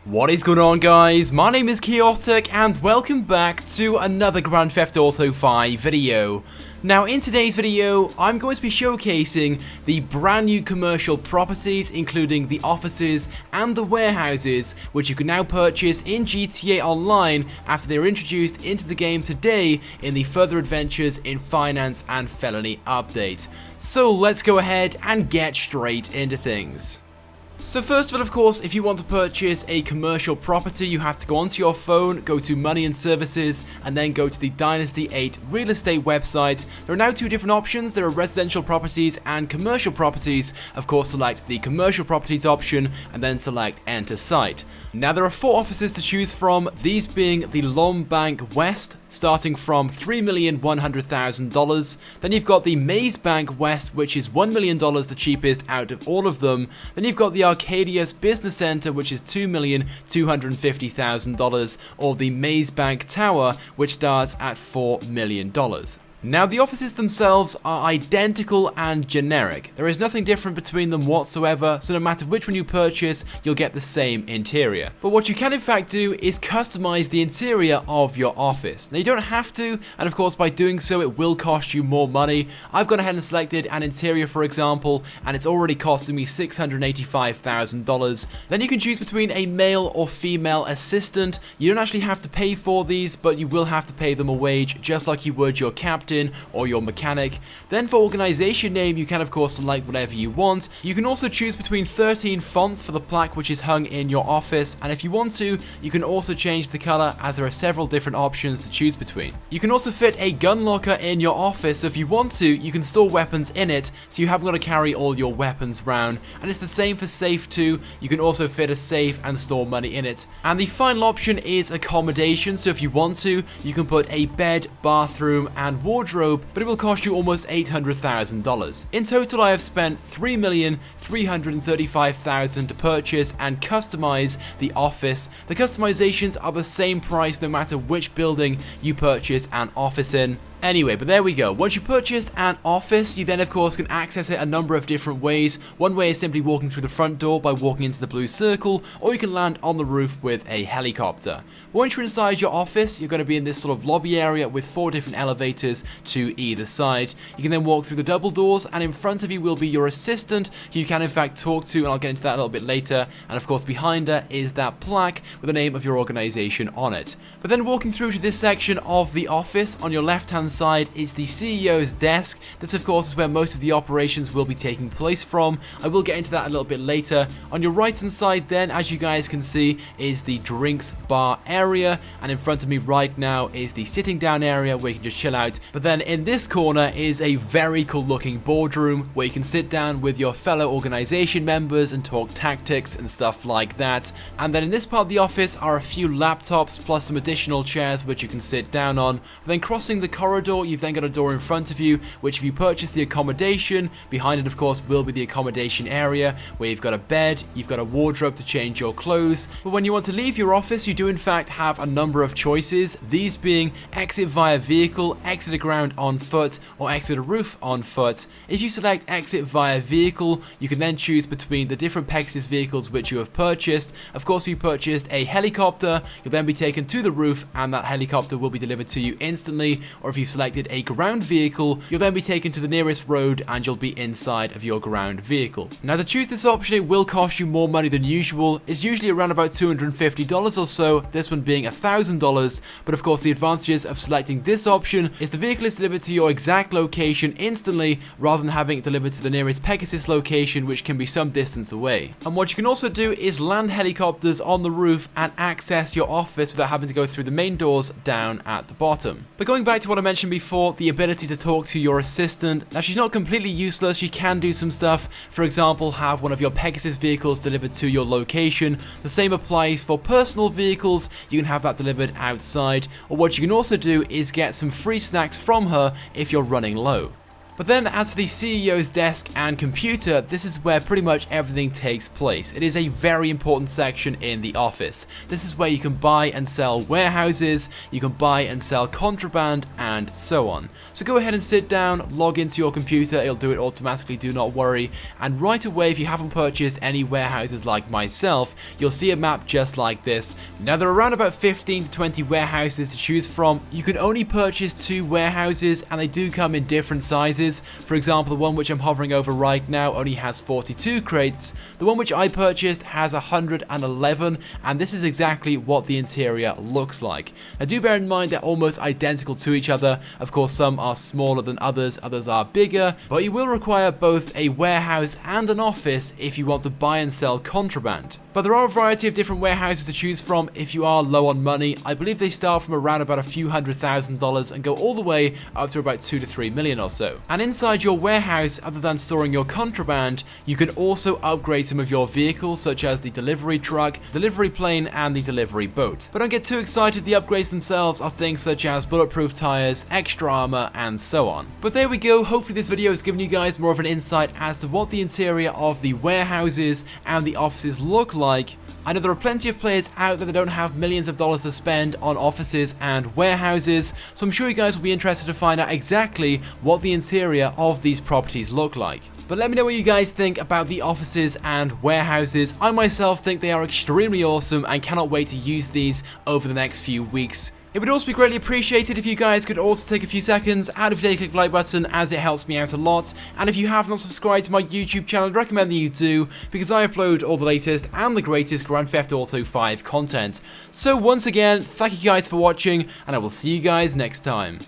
What is going on, guys? My name is Chaotic and welcome back to another Grand Theft Auto 5 video. Now in today's video, I'm going to be showcasing the brand new commercial properties, including the offices and the warehouses, which you can now purchase in GTA Online after they were introduced into the game today in the Further Adventures in Finance and Felony update. So let's go ahead and get straight into things. So first of all, of course, if you want to purchase a commercial property, you have to go onto your phone, go to Money and Services, and then go to the Dynasty 8 real estate website. There are now two different options. There are residential properties and commercial properties. Of course, select the commercial properties option and then select Enter Site. Now there are four offices to choose from, these being the Long Bank West, starting from $3,100,000. Then you've got the Maze Bank West, which is $1 million, the cheapest out of all of them. Then you've got the Arcadius Business Center, which is $2,250,000, or the Maze Bank Tower, which starts at $4 million. Now the offices themselves are identical and generic. There is nothing different between them whatsoever, so no matter which one you purchase, you'll get the same interior. But what you can in fact do is customize the interior of your office. Now you don't have to, and of course by doing so it will cost you more money. I've gone ahead and selected an interior, for example, and it's already costing me $685,000. Then you can choose between a male or female assistant. You don't actually have to pay for these, but you will have to pay them a wage, just like you would your captain or your mechanic. Then for organization name, you can of course select whatever you want. You can also choose between 13 fonts for the plaque which is hung in your office, and if you want to, you can also change the color, as there are several different options to choose between. You can also fit a gun locker in your office, so if you want to, you can store weapons in it, so you haven't got to carry all your weapons around. And it's the same for safe too. You can also fit a safe and store money in it. And the final option is accommodation, so if you want to, you can put a bed, bathroom and wardrobe, but it will cost you almost $800,000. In total, I have spent $3,335,000 to purchase and customize the office. The customizations are the same price no matter which building you purchase an office in. Anyway, but there we go. Once you purchased an office, you then of course can access it a number of different ways. One way is simply walking through the front door by walking into the blue circle, or you can land on the roof with a helicopter. Once you're inside your office, you're going to be in this sort of lobby area with four different elevators to either side. You can then walk through the double doors, and in front of you will be your assistant, who you can in fact talk to, and I'll get into that a little bit later. And of course behind her is that plaque with the name of your organization on it. But then walking through to this section of the office, on your left hand side is the CEO's desk. This of course is where most of the operations will be taking place from. I will get into that a little bit later. On your right hand side then, as you guys can see, is the drinks bar area, and in front of me right now is the sitting down area where you can just chill out. But then in this corner is a very cool looking boardroom where you can sit down with your fellow organization members and talk tactics and stuff like that. And then in this part of the office are a few laptops plus some additional chairs which you can sit down on. But then crossing the corridor, you've then got a door in front of you, which if you purchase the accommodation, behind it of course will be the accommodation area, where you've got a bed, you've got a wardrobe to change your clothes. But when you want to leave your office, you do in fact have a number of choices, these being exit via vehicle, exit a ground on foot, or exit a roof on foot. If you select exit via vehicle, you can then choose between the different Pegasus vehicles which you have purchased. Of course, if you purchased a helicopter, you'll then be taken to the roof and that helicopter will be delivered to you instantly, or if you selected a ground vehicle, you'll then be taken to the nearest road and you'll be inside of your ground vehicle. Now to choose this option, it will cost you more money than usual. It's usually around about $250 or so, this one being $1,000, but of course the advantages of selecting this option is the vehicle is delivered to your exact location instantly, rather than having it delivered to the nearest Pegasus location, which can be some distance away. And what you can also do is land helicopters on the roof and access your office without having to go through the main doors down at the bottom. But going back to what I mentioned before, the ability to talk to your assistant. Now she's not completely useless, she can do some stuff. For example, have one of your Pegasus vehicles delivered to your location. The same applies for personal vehicles, you can have that delivered outside. Or what you can also do is get some free snacks from her if you're running low. But then as for the CEO's desk and computer, this is where pretty much everything takes place. It is a very important section in the office. This is where you can buy and sell warehouses, you can buy and sell contraband, and so on. So go ahead and sit down, log into your computer, it'll do it automatically, do not worry. And right away, if you haven't purchased any warehouses like myself, you'll see a map just like this. Now there are around about 15 to 20 warehouses to choose from. You can only purchase 2 warehouses, and they do come in different sizes. For example, the one which I'm hovering over right now only has 42 crates. The one which I purchased has 111, and this is exactly what the interior looks like. Now do bear in mind they're almost identical to each other. Of course, some are smaller than others are bigger, but you will require both a warehouse and an office if you want to buy and sell contraband. But there are a variety of different warehouses to choose from if you are low on money. I believe they start from around about a few $100,000 and go all the way up to about 2 to 3 million or so. And inside your warehouse, other than storing your contraband, you can also upgrade some of your vehicles, such as the delivery truck, delivery plane, and the delivery boat. But don't get too excited, the upgrades themselves are things such as bulletproof tires, extra armor, and so on. But there we go, hopefully this video has given you guys more of an insight as to what the interior of the warehouses and the offices look like. I know there are plenty of players out there that don't have millions of dollars to spend on offices and warehouses, so I'm sure you guys will be interested to find out exactly what the interior of these properties look like. But let me know what you guys think about the offices and warehouses. I myself think they are extremely awesome and cannot wait to use these over the next few weeks. It would also be greatly appreciated if you guys could also take a few seconds out of your day to click the like button, as it helps me out a lot. And if you have not subscribed to my YouTube channel, I'd recommend that you do, because I upload all the latest and the greatest Grand Theft Auto 5 content. So once again, thank you guys for watching, and I will see you guys next time.